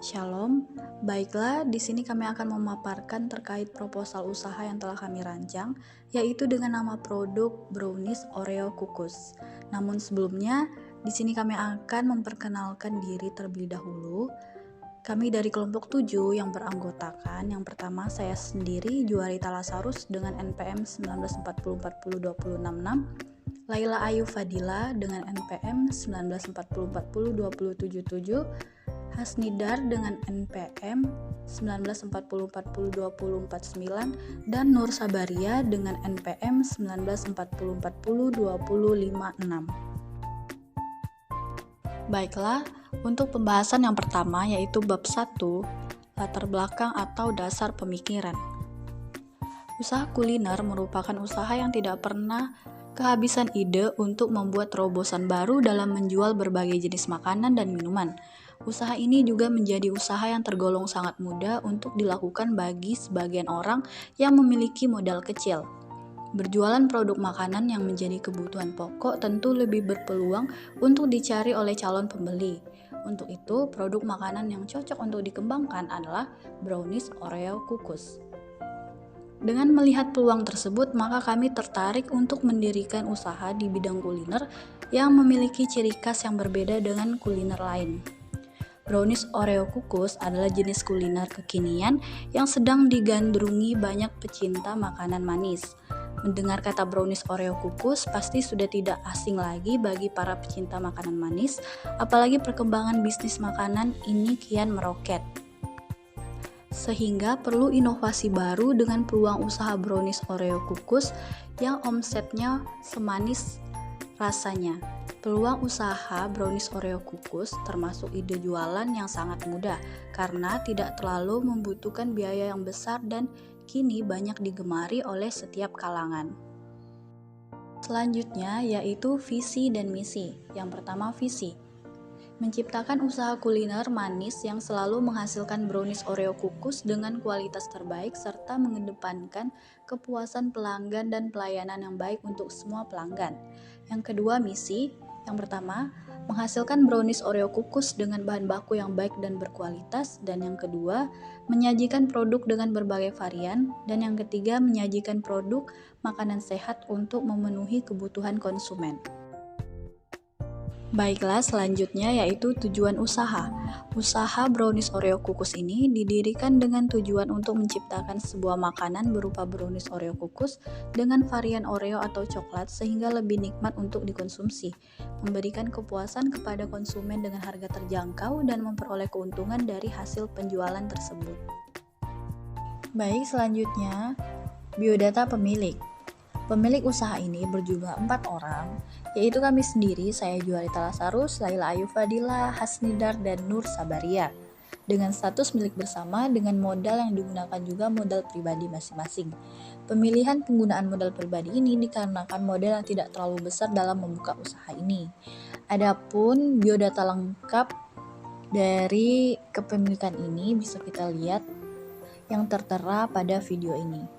Shalom, baiklah di sini kami akan memaparkan terkait proposal usaha yang telah kami rancang, yaitu dengan nama produk Brownies Oreo Kukus. Namun sebelumnya, di sini kami akan memperkenalkan diri terlebih dahulu. Kami dari kelompok 7 yang beranggotakan. Yang pertama saya sendiri Juarita Lasarus dengan NPM 1940402066, Laila Ayu Fadila dengan NPM 1940402077, Hasnidar dengan NPM 1940402049, dan Nur Sabaria dengan NPM 1940402056. Baiklah, untuk pembahasan yang pertama yaitu bab 1, latar belakang atau dasar pemikiran. Usaha kuliner merupakan usaha yang tidak pernah kehabisan ide untuk membuat terobosan baru dalam menjual berbagai jenis makanan dan minuman. Usaha ini juga menjadi usaha yang tergolong sangat mudah untuk dilakukan bagi sebagian orang yang memiliki modal kecil. Berjualan produk makanan yang menjadi kebutuhan pokok tentu lebih berpeluang untuk dicari oleh calon pembeli. Untuk itu, produk makanan yang cocok untuk dikembangkan adalah Brownies Oreo Kukus. Dengan melihat peluang tersebut, maka kami tertarik untuk mendirikan usaha di bidang kuliner yang memiliki ciri khas yang berbeda dengan kuliner lain. Brownies Oreo Kukus adalah jenis kuliner kekinian yang sedang digandrungi banyak pecinta makanan manis. Mendengar kata brownies Oreo Kukus pasti sudah tidak asing lagi bagi para pecinta makanan manis, apalagi perkembangan bisnis makanan ini kian meroket. Sehingga perlu inovasi baru dengan peluang usaha brownies Oreo Kukus yang omsetnya semanis rasanya. Peluang usaha brownies Oreo Kukus termasuk ide jualan yang sangat mudah karena tidak terlalu membutuhkan biaya yang besar dan kini banyak digemari oleh setiap kalangan. Selanjutnya yaitu visi dan misi. Yang pertama visi. Menciptakan usaha kuliner manis yang selalu menghasilkan brownies Oreo Kukus dengan kualitas terbaik serta mengedepankan kepuasan pelanggan dan pelayanan yang baik untuk semua pelanggan. Yang kedua misi. Yang pertama, menghasilkan brownies Oreo Kukus dengan bahan baku yang baik dan berkualitas, dan yang kedua, menyajikan produk dengan berbagai varian, dan yang ketiga, menyajikan produk makanan sehat untuk memenuhi kebutuhan konsumen. Baiklah, selanjutnya yaitu tujuan usaha. Usaha Brownies Oreo Kukus ini didirikan dengan tujuan untuk menciptakan sebuah makanan berupa brownies Oreo Kukus dengan varian Oreo atau coklat sehingga lebih nikmat untuk dikonsumsi, memberikan kepuasan kepada konsumen dengan harga terjangkau dan memperoleh keuntungan dari hasil penjualan tersebut. Baik, selanjutnya biodata pemilik. Pemilik usaha ini berjumlah 4 orang, yaitu kami sendiri, saya Juarita Lasarus, Laila Ayu Fadila, Hasnidar, dan Nur Sabaria. Dengan status milik bersama, dengan modal yang digunakan juga modal pribadi masing-masing. Pemilihan penggunaan modal pribadi ini dikarenakan modal yang tidak terlalu besar dalam membuka usaha ini. Adapun biodata lengkap dari kepemilikan ini bisa kita lihat yang tertera pada video ini.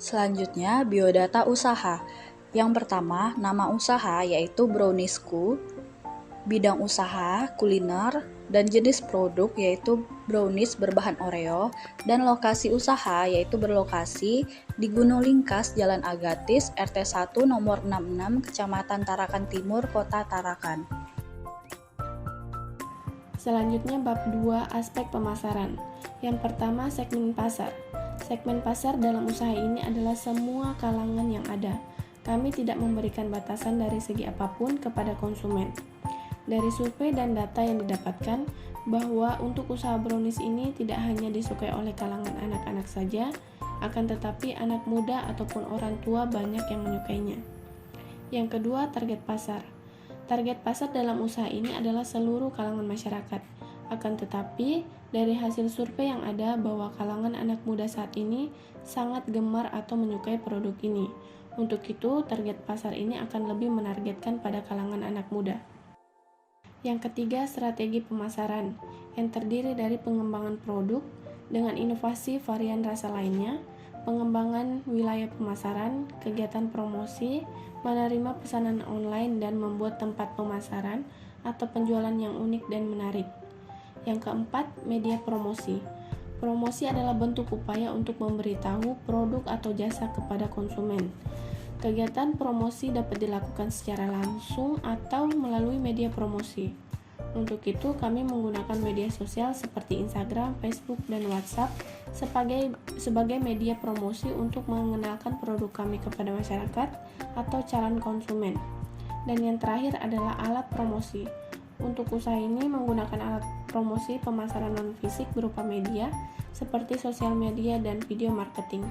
Selanjutnya, biodata usaha. Yang pertama, nama usaha yaitu Browniesku, bidang usaha, kuliner, dan jenis produk yaitu brownies berbahan Oreo, dan lokasi usaha yaitu berlokasi di Gunung Lingkas, Jalan Agatis, RT 1 nomor 66, Kecamatan Tarakan Timur, Kota Tarakan. Selanjutnya bab 2 aspek pemasaran. Yang pertama segmen pasar. Segmen pasar dalam usaha ini adalah semua kalangan yang ada. Kami tidak memberikan batasan dari segi apapun kepada konsumen. Dari survei dan data yang didapatkan, bahwa untuk usaha brownies ini tidak hanya disukai oleh kalangan anak-anak saja, akan tetapi anak muda ataupun orang tua banyak yang menyukainya. Yang kedua, target pasar. Target pasar dalam usaha ini adalah seluruh kalangan masyarakat. Akan tetapi, dari hasil survei yang ada bahwa kalangan anak muda saat ini sangat gemar atau menyukai produk ini. Untuk itu, target pasar ini akan lebih menargetkan pada kalangan anak muda. Yang ketiga, strategi pemasaran, yang terdiri dari pengembangan produk dengan inovasi varian rasa lainnya, pengembangan wilayah pemasaran, kegiatan promosi, menerima pesanan online dan membuat tempat pemasaran atau penjualan yang unik dan menarik. Yang keempat, media promosi. Promosi adalah bentuk upaya untuk memberitahu produk atau jasa kepada konsumen. Kegiatan promosi dapat dilakukan secara langsung atau melalui media promosi. Untuk itu, kami menggunakan media sosial seperti Instagram, Facebook, dan WhatsApp sebagai media promosi untuk mengenalkan produk kami kepada masyarakat atau calon konsumen. Dan yang terakhir adalah alat promosi. Untuk usaha ini menggunakan alat promosi pemasaran non-fisik berupa media seperti sosial media dan video marketing.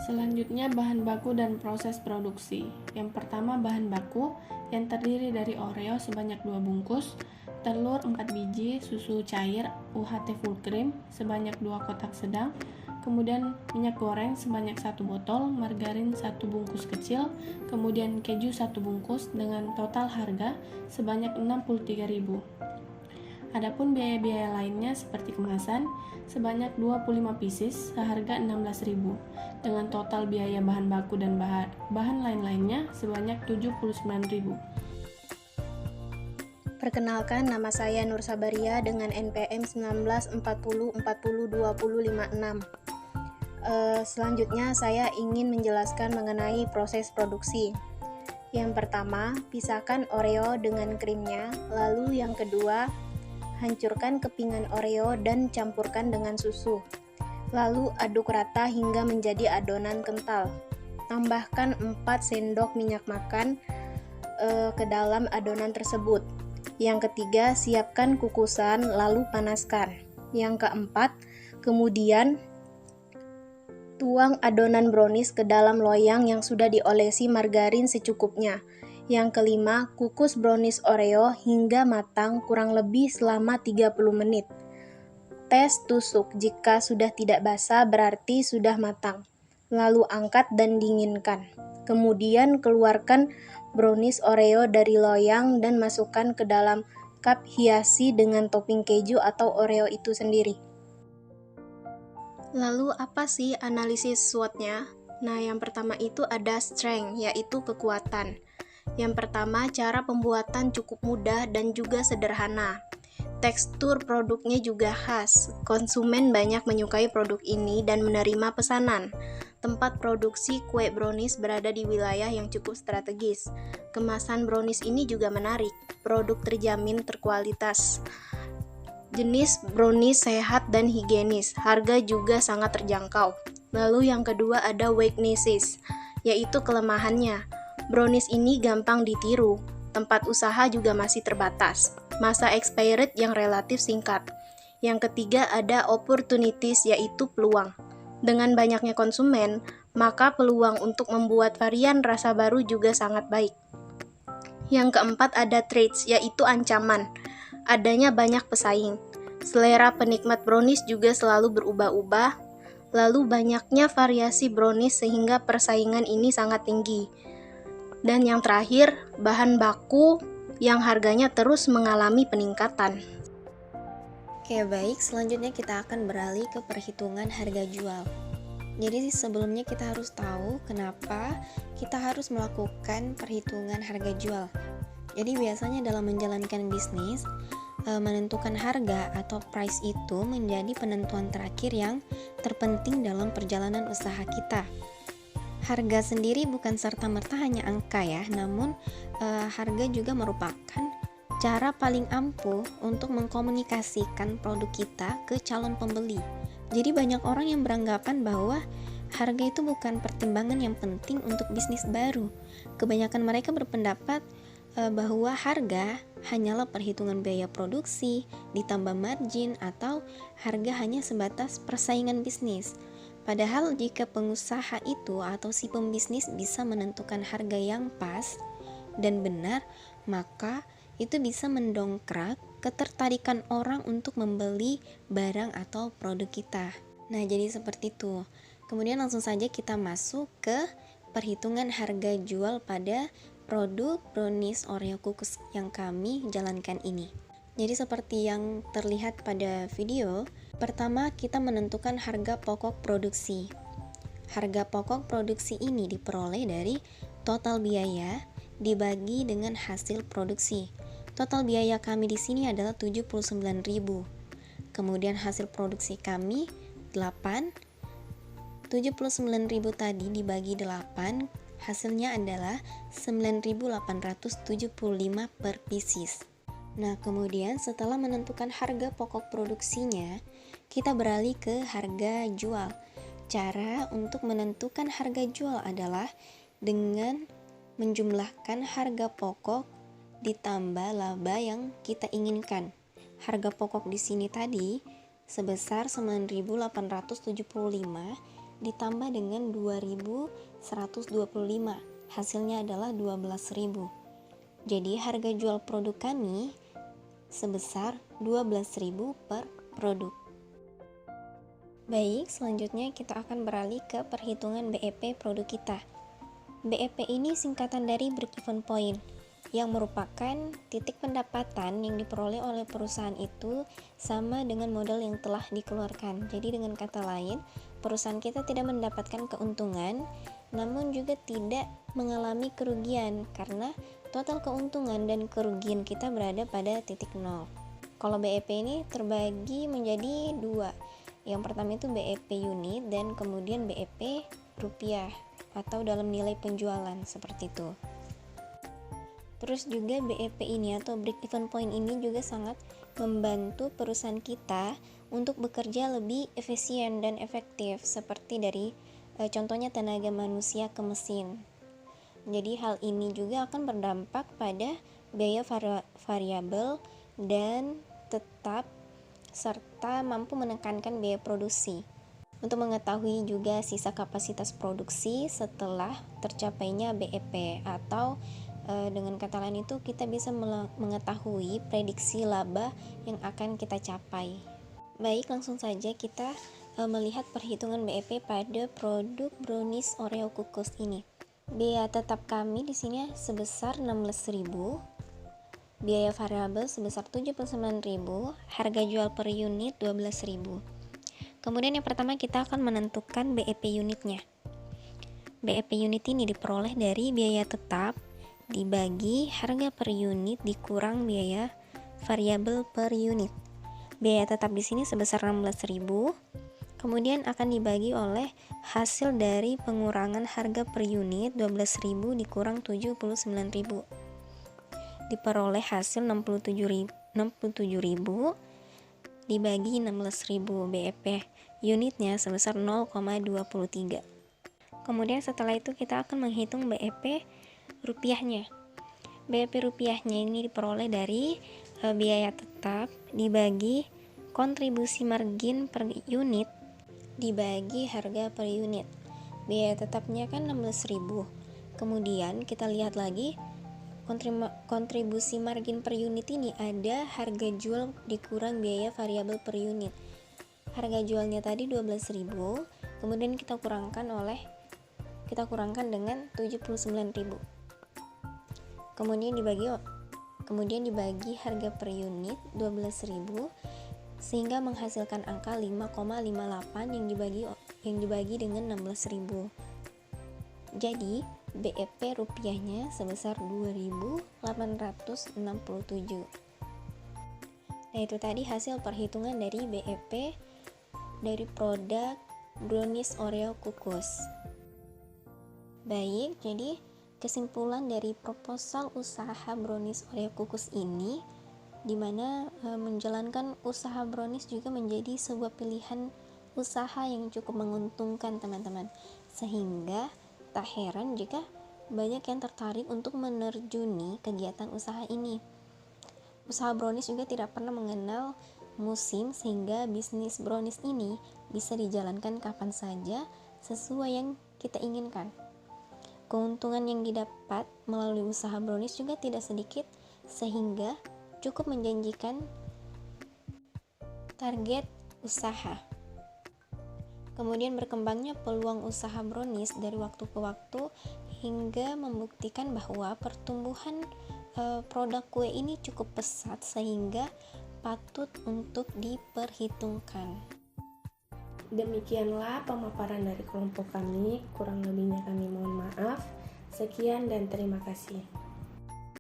Selanjutnya, bahan baku dan proses produksi. Yang pertama, bahan baku yang terdiri dari Oreo sebanyak 2 bungkus, telur 4 biji, susu cair UHT full cream sebanyak 2 kotak sedang, kemudian minyak goreng sebanyak 1 botol, margarin 1 bungkus kecil, kemudian keju 1 bungkus dengan total harga sebanyak 63.000. Adapun biaya-biaya lainnya seperti kemasan sebanyak 25 pieces seharga 16.000 dengan total biaya bahan baku dan bahan lain-lainnya sebanyak 79.000. Perkenalkan, nama saya Nur Sabaria dengan NPM 1940402056. Selanjutnya saya ingin menjelaskan mengenai proses produksi. Yang pertama, pisahkan Oreo dengan krimnya. Lalu yang kedua, hancurkan kepingan Oreo dan campurkan dengan susu. Lalu aduk rata hingga menjadi adonan kental. Tambahkan 4 sendok minyak makan ke dalam adonan tersebut. Yang ketiga, siapkan kukusan lalu panaskan. Yang keempat, kemudian tuang adonan brownies ke dalam loyang yang sudah diolesi margarin secukupnya. Yang kelima, kukus brownies Oreo hingga matang kurang lebih selama 30 menit. Tes tusuk, jika sudah tidak basah berarti sudah matang. Lalu angkat dan dinginkan. Kemudian keluarkan brownies Oreo dari loyang dan masukkan ke dalam cup, hiasi dengan topping keju atau Oreo itu sendiri. Lalu apa sih analisis SWOT-nya? Nah, yang pertama itu ada strength, yaitu kekuatan. Yang pertama, cara pembuatan cukup mudah dan juga sederhana. Tekstur produknya juga khas. Konsumen banyak menyukai produk ini dan menerima pesanan. Tempat produksi kue brownies berada di wilayah yang cukup strategis. Kemasan brownies ini juga menarik. Produk terjamin terkualitas. Jenis brownies sehat dan higienis. Harga juga sangat terjangkau. Lalu yang kedua ada weaknesses, yaitu kelemahannya. Brownies ini gampang ditiru. Tempat usaha juga masih terbatas. Masa expired yang relatif singkat. Yang ketiga ada opportunities, yaitu peluang. Dengan banyaknya konsumen, maka peluang untuk membuat varian rasa baru juga sangat baik. Yang keempat ada threats, yaitu ancaman. Adanya banyak pesaing. Selera penikmat brownies juga selalu berubah-ubah. Lalu banyaknya variasi brownies sehingga persaingan ini sangat tinggi. Dan yang terakhir, bahan baku yang harganya terus mengalami peningkatan. Oke, baik. Selanjutnya kita akan beralih ke perhitungan harga jual. Jadi sebelumnya kita harus tahu kenapa kita harus melakukan perhitungan harga jual. Jadi biasanya dalam menjalankan bisnis, menentukan harga atau price itu menjadi penentuan terakhir yang terpenting dalam perjalanan usaha kita. Harga sendiri bukan serta-merta hanya angka ya, namun harga juga merupakan cara paling ampuh untuk mengkomunikasikan produk kita ke calon pembeli. Jadi banyak orang yang beranggapan bahwa harga itu bukan pertimbangan yang penting untuk bisnis baru. Kebanyakan mereka berpendapat bahwa harga hanyalah perhitungan biaya produksi, ditambah margin, atau harga hanya sebatas persaingan bisnis. Padahal jika pengusaha itu atau si pembisnis bisa menentukan harga yang pas dan benar, maka itu bisa mendongkrak ketertarikan orang untuk membeli barang atau produk kita. Nah, jadi seperti itu. Kemudian langsung saja kita masuk ke perhitungan harga jual pada produk brownies Oreo kukus yang kami jalankan ini. Jadi seperti yang terlihat pada video, pertama kita menentukan harga pokok produksi. Harga pokok produksi ini diperoleh dari total biaya dibagi dengan hasil produksi. Total biaya kami di sini adalah 79.000. Kemudian hasil produksi kami 8. 79.000 tadi dibagi 8, hasilnya adalah 9.875 per pieces. Nah, kemudian setelah menentukan harga pokok produksinya, kita beralih ke harga jual. Cara untuk menentukan harga jual adalah dengan menjumlahkan harga pokok ditambah laba yang kita inginkan. Harga pokok di sini tadi sebesar 9.875 ditambah dengan 2.125, hasilnya adalah 12.000. Jadi harga jual produk kami sebesar 12.000 per produk. Baik, selanjutnya kita akan beralih ke perhitungan BEP produk kita. BEP ini singkatan dari break even point, yang merupakan titik pendapatan yang diperoleh oleh perusahaan itu sama dengan modal yang telah dikeluarkan. Jadi dengan kata lain, perusahaan kita tidak mendapatkan keuntungan, namun juga tidak mengalami kerugian karena total keuntungan dan kerugian kita berada pada titik nol. Kalau BEP ini terbagi menjadi dua. Yang pertama itu BEP unit dan kemudian BEP rupiah atau dalam nilai penjualan seperti itu. Terus juga BEP ini atau break even point ini juga sangat membantu perusahaan kita untuk bekerja lebih efisien dan efektif seperti dari contohnya tenaga manusia ke mesin. Jadi hal ini juga akan berdampak pada biaya variabel dan tetap serta mampu menekankan biaya produksi. Untuk mengetahui juga sisa kapasitas produksi setelah tercapainya BEP atau dengan kata lain itu kita bisa mengetahui prediksi laba yang akan kita capai. Baik, langsung saja kita melihat perhitungan BEP pada produk brownies Oreo kukus ini. Biaya tetap kami di sini sebesar 16.000, biaya variabel sebesar 79.000, harga jual per unit 12.000. Kemudian yang pertama kita akan menentukan BEP unitnya. BEP unit ini diperoleh dari biaya tetap dibagi harga per unit dikurang biaya variabel per unit. Biaya tetap di sini sebesar 16.000, kemudian akan dibagi oleh hasil dari pengurangan harga per unit 12.000 dikurang 79.000. Diperoleh hasil 67.000 dibagi 16.000. BEP unitnya sebesar 0,23. Kemudian setelah itu kita akan menghitung BEP rupiahnya. BEP rupiahnya ini diperoleh dari biaya tetap dibagi kontribusi margin per unit dibagi harga per unit. Biaya tetapnya kan 16.000. Kemudian kita lihat lagi kontribusi margin per unit ini ada harga jual dikurang biaya variabel per unit. Harga jualnya tadi 12.000, kemudian kita kurangkan dengan 79.000. Kemudian dibagi harga per unit 12.000 sehingga menghasilkan angka 5,58 yang dibagi dengan 16.000. Jadi BEP rupiahnya sebesar 2.867. Nah, itu tadi hasil perhitungan dari BEP dari produk brownies Oreo kukus. Baik, jadi kesimpulan dari proposal usaha brownies Oreo kukus ini, dimana menjalankan usaha brownies juga menjadi sebuah pilihan usaha yang cukup menguntungkan teman-teman, sehingga tak heran jika banyak yang tertarik untuk menerjuni kegiatan usaha ini. Usaha brownies juga tidak pernah mengenal musim, sehingga bisnis brownies ini bisa dijalankan kapan saja sesuai yang kita inginkan. Keuntungan yang didapat melalui usaha brownies juga tidak sedikit, sehingga cukup menjanjikan target usaha. Kemudian berkembangnya peluang usaha brownies dari waktu ke waktu hingga membuktikan bahwa pertumbuhan produk kue ini cukup pesat sehingga patut untuk diperhitungkan. Demikianlah pemaparan dari kelompok kami, kurang lebihnya kami mohon maaf. Sekian dan terima kasih.